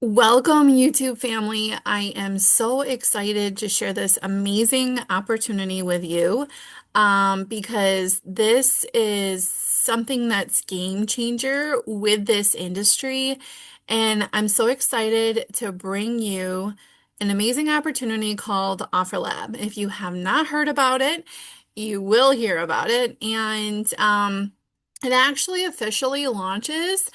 Welcome, YouTube family. I am so excited to share this amazing opportunity with you because this is something that's game changer with this industry. And I'm so excited to bring you an amazing opportunity called OfferLab. If you have not heard about it, you will hear about it. And it actually officially launches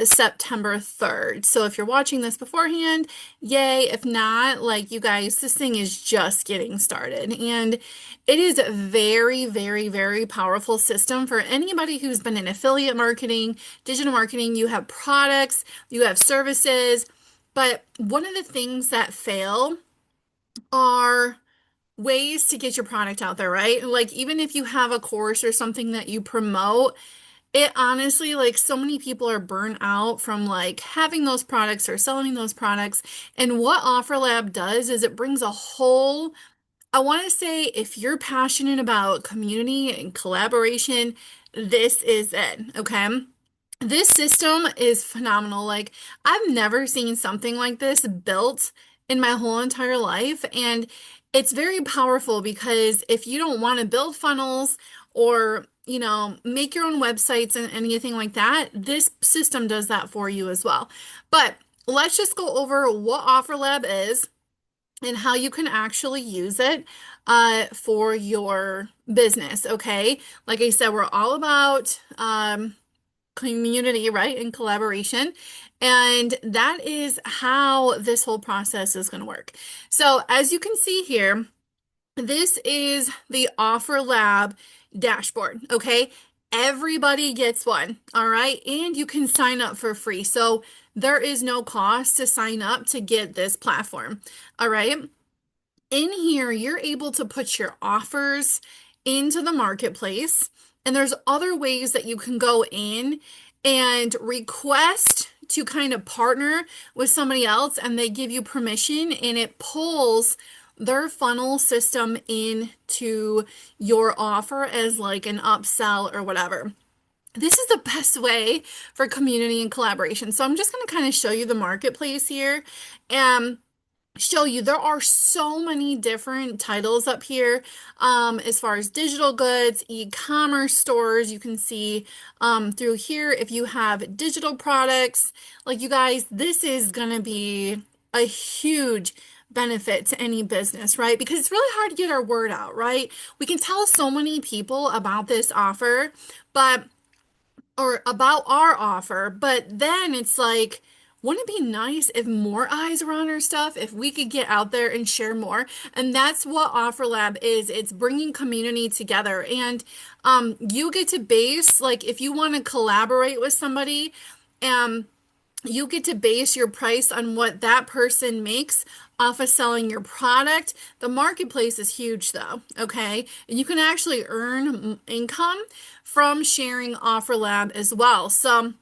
September 3rd. So if you're watching this beforehand, yay. If not, like you guys, this thing is just getting started. And it is a very, very, very powerful system for anybody who's been in affiliate marketing, digital marketing. You have products, you have services. But one of the things that fail are ways to get your product out there, right? Like even if you have a course or something that you promote, it honestly, like so many people are burnt out from like having those products or selling those products. And what OfferLab does is it brings a whole, I want to say if you're passionate about community and collaboration, this is it, okay? This system is phenomenal. Like I've never seen something like this built in my whole entire life. And it's very powerful because if you don't want to build funnels or, make your own websites and anything like that, this system does that for you as well. But let's just go over what OfferLab is and how you can actually use it for your business, okay? Like I said, we're all about community, right, and collaboration. And that is how this whole process is going to work. So as you can see here, this is the Offer Lab dashboard, okay? Everybody gets one, all right? And you can sign up for free. So there is no cost to sign up to get this platform, all right? In here, you're able to put your offers into the marketplace, and there's other ways that you can go in and request to kind of partner with somebody else, and they give you permission, and it pulls their funnel system into your offer as like an upsell or whatever. This is the best way for community and collaboration. So I'm just going to kind of show you the marketplace here. And show you there are so many different titles up here as far as digital goods, e-commerce stores. You can see through here if you have digital products. Like you guys, this is going to be a huge benefit to any business, right? Because it's really hard to get our word out, right? We can tell so many people about this offer, but or about our offer, but then it's like, wouldn't it be nice if more eyes were on our stuff, if we could get out there and share more? And that's what OfferLab is. It's bringing community together. And you get to base, like, if you want to collaborate with somebody, um, you get to base your price on what that person makes off of selling your product. The marketplace is huge though, okay? And you can actually earn income from sharing OfferLab as well. So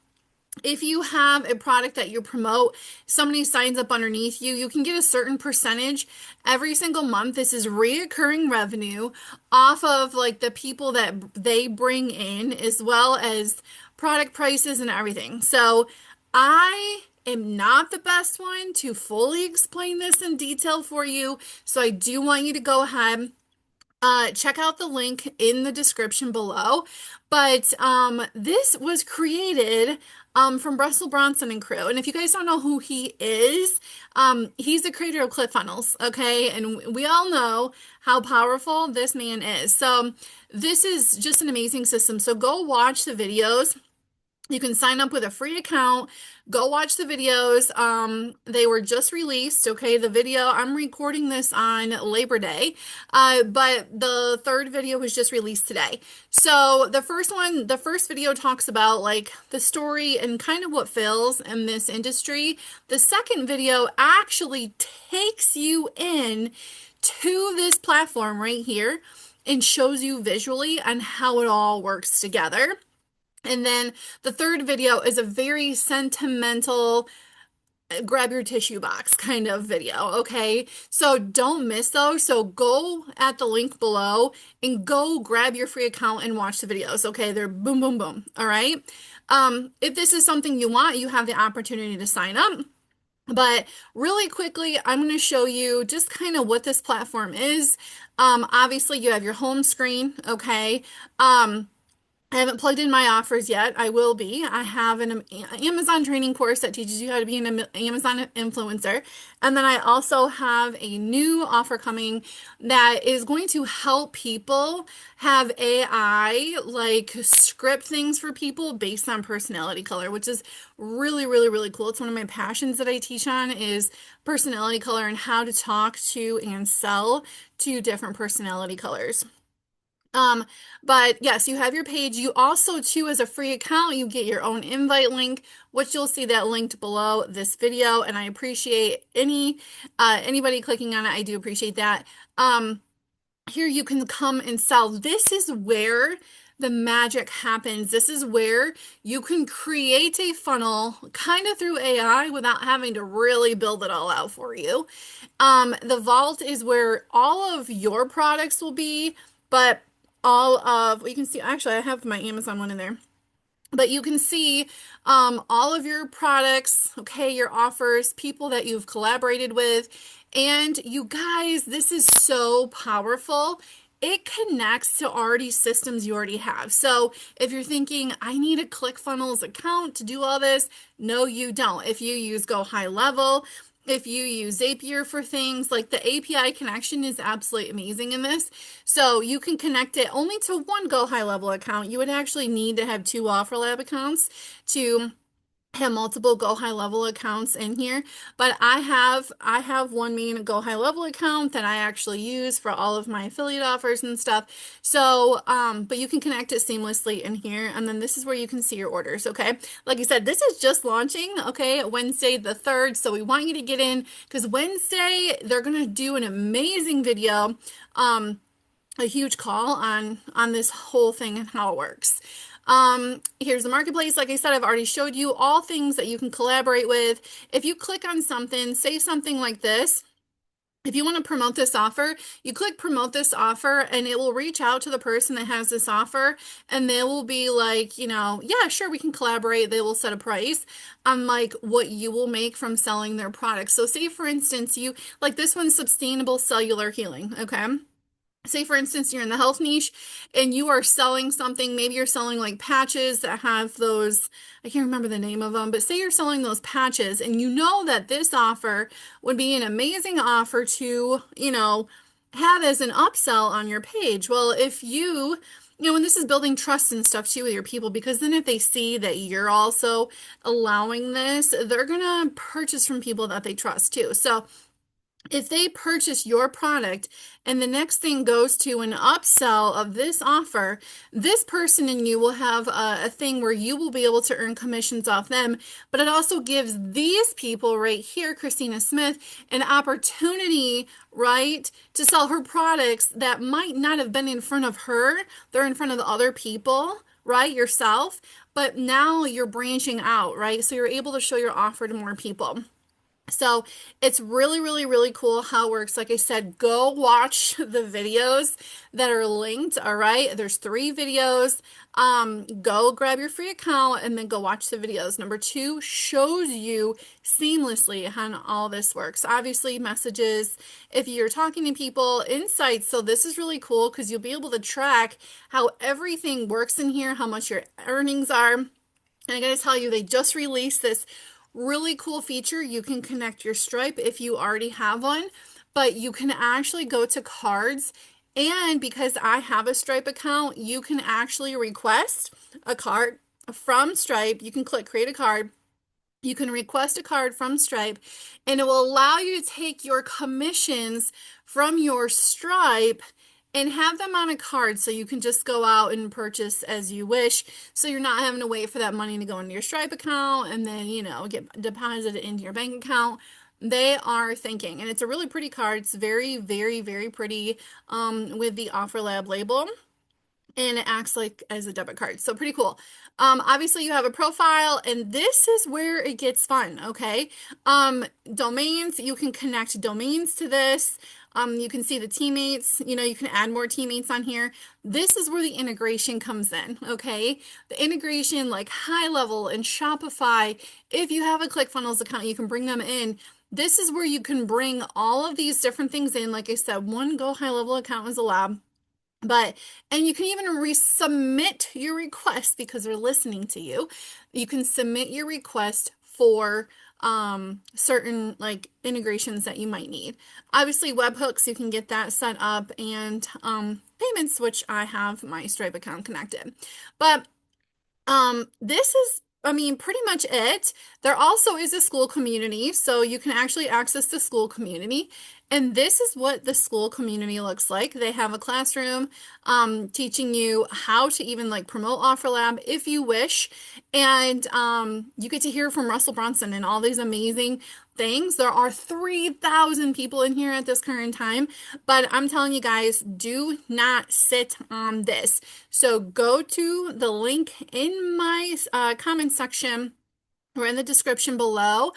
if you have a product that you promote, somebody signs up underneath you, you can get a certain percentage every single month. This is reoccurring revenue off of like the people that they bring in, as well as product prices and everything. So I am not the best one to fully explain this in detail for you. So I do want you to go ahead, check out the link in the description below. But this was created from Russell Bronson and crew. And if you guys don't know who he is, he's the creator of ClickFunnels, okay? And we all know how powerful this man is. So this is just an amazing system. So go watch the videos. You can sign up with a free account. Go watch the videos. They were just released. Okay, the video, I'm recording this on Labor Day, but the third video was just released today. So the first video talks about like the story and kind of what fails in this industry. The second video actually takes you in to this platform right here and shows you visually on how it all works together. And then the third video is a very sentimental, grab your tissue box kind of video, okay? So don't miss those. So go at the link below and go grab your free account and watch the videos, okay? They're boom, boom, boom, all right? If this is something you want, you have the opportunity to sign up. But really quickly, I'm going to show you just kind of what this platform is. Obviously, you have your home screen, okay? I haven't plugged in my offers yet. I will be. I have an Amazon training course that teaches you how to be an Amazon influencer. And then I also have a new offer coming that is going to help people have AI like script things for people based on personality color, which is really, really, really cool. It's one of my passions that I teach on is personality color and how to talk to and sell to different personality colors. Um, but yes, you have your page. You also, too, as a free account, you get your own invite link, which you'll see that linked below this video. And I appreciate anybody clicking on it. I do appreciate that. Here you can come and sell. This is where the magic happens. This is where you can create a funnel kind of through AI without having to really build it all out for you. The vault is where all of your products will be, but all of, you can see, actually, I have my Amazon one in there. But you can see all of your products, okay, your offers, people that you've collaborated with. And you guys, this is so powerful. It connects to already systems you already have. So if you're thinking, I need a ClickFunnels account to do all this, no, you don't. If you use Go High Level, if you use Zapier for things, like the API connection is absolutely amazing in this. So you can connect it only to one Go High Level account. You would actually need to have two OfferLab accounts to have multiple Go High Level accounts in here, but I have one main Go High Level account that I actually use for all of my affiliate offers and stuff. So, but you can connect it seamlessly in here, and then this is where you can see your orders, okay? Like I said, this is just launching, okay, Wednesday the 3rd, so we want you to get in because Wednesday they're gonna do an amazing video, a huge call on this whole thing and how it works. Here's the marketplace. Like I said, I've already showed you all things that you can collaborate with. If you click on something, say something like this. If you want to promote this offer, you click promote this offer and it will reach out to the person that has this offer and they will be like, yeah, sure, we can collaborate. They will set a price on like what you will make from selling their products. So say for instance, you like this one's sustainable cellular healing, okay? Say for instance you're in the health niche and you are selling something, maybe you're selling like patches that have those, I can't remember the name of them, but say you're selling those patches and you know that this offer would be an amazing offer to have as an upsell on your page. Well, if and this is building trust and stuff too with your people, because then if they see that you're also allowing this, they're gonna purchase from people that they trust too. So if they purchase your product and the next thing goes to an upsell of this offer, this person and you will have a thing where you will be able to earn commissions off them. But it also gives these people right here, Christina Smith, an opportunity, right, to sell her products that might not have been in front of her. They're in front of the other people, right, yourself. But now you're branching out, right? So you're able to show your offer to more people. So it's really, really, really cool how it works. Like I said, go watch the videos that are linked. All right. There's 3 videos. Go grab your free account and then go watch the videos. Number 2 shows you seamlessly how all this works. Obviously, messages, if you're talking to people, insights. So this is really cool because you'll be able to track how everything works in here, how much your earnings are. And I gotta tell you, they just released this really cool feature. You can connect your Stripe if you already have one, but you can actually go to cards. And because I have a Stripe account, you can actually request a card from Stripe. You can click create a card. You can request a card from Stripe, and it will allow you to take your commissions from your Stripe and have them on a card so you can just go out and purchase as you wish. So you're not having to wait for that money to go into your Stripe account and then, get deposited into your bank account. They are thinking, and it's a really pretty card. It's very, very, very pretty with the OfferLab label. And it acts like as a debit card. So pretty cool. Obviously you have a profile and this is where it gets fun, okay? Domains, you can connect domains to this. You can see the teammates, you can add more teammates on here. This is where the integration comes in, okay? The integration like high level and Shopify, if you have a ClickFunnels account, you can bring them in. This is where you can bring all of these different things in. Like I said, one Go High Level account is a lab. And you can even resubmit your request because they're listening to you. You can submit your request for certain like integrations that you might need. Obviously, webhooks, you can get that set up, and payments, which I have my Stripe account connected. But this is, I mean, pretty much it. There also is a school community, so you can actually access the school community. And this is what the school community looks like. They have a classroom teaching you how to even like promote OfferLab if you wish. And you get to hear from Russell Brunson and all these amazing things. There are 3,000 people in here at this current time, but I'm telling you guys, do not sit on this. So go to the link in my comment section or in the description below.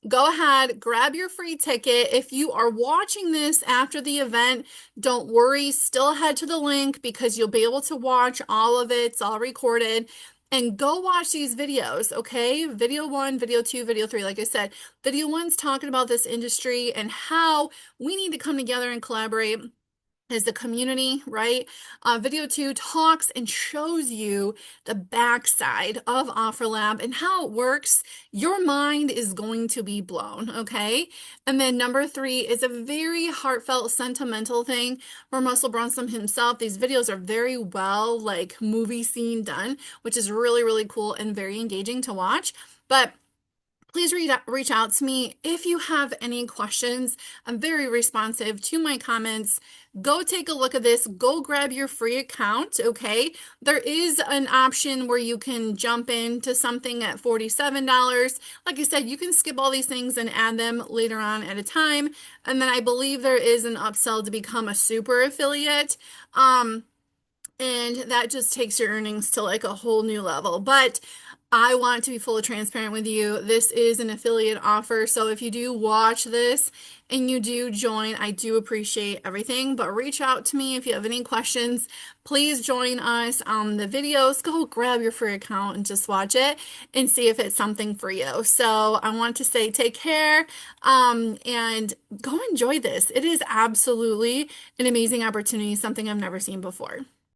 Go ahead, grab your free ticket. If you are watching this after the event, don't worry, still head to the link because you'll be able to watch all of it. It's all recorded. And go watch these videos, okay? Video 1, video 2, video 3. Like I said, video 1's talking about this industry and how we need to come together and collaborate as the community, right? Video 2 talks and shows you the backside of OfferLab and how it works. Your mind is going to be blown, okay? And then number 3 is a very heartfelt, sentimental thing from Russell Brunson himself. These videos are very well, like movie scene done, which is really, really cool and very engaging to watch. But please reach out to me if you have any questions. I'm very responsive to my comments. Go take a look at this. Go grab your free account, okay? There is an option where you can jump into something at $47. Like I said, you can skip all these things and add them later on at a time. And then I believe there is an upsell to become a super affiliate. And that just takes your earnings to like a whole new level. But I want to be fully transparent with you. This is an affiliate offer. So if you do watch this and you do join, I do appreciate everything. But reach out to me if you have any questions. Please join us on the videos. Go grab your free account and just watch it and see if it's something for you. So I want to say take care and go enjoy this. It is absolutely an amazing opportunity, something I've never seen before.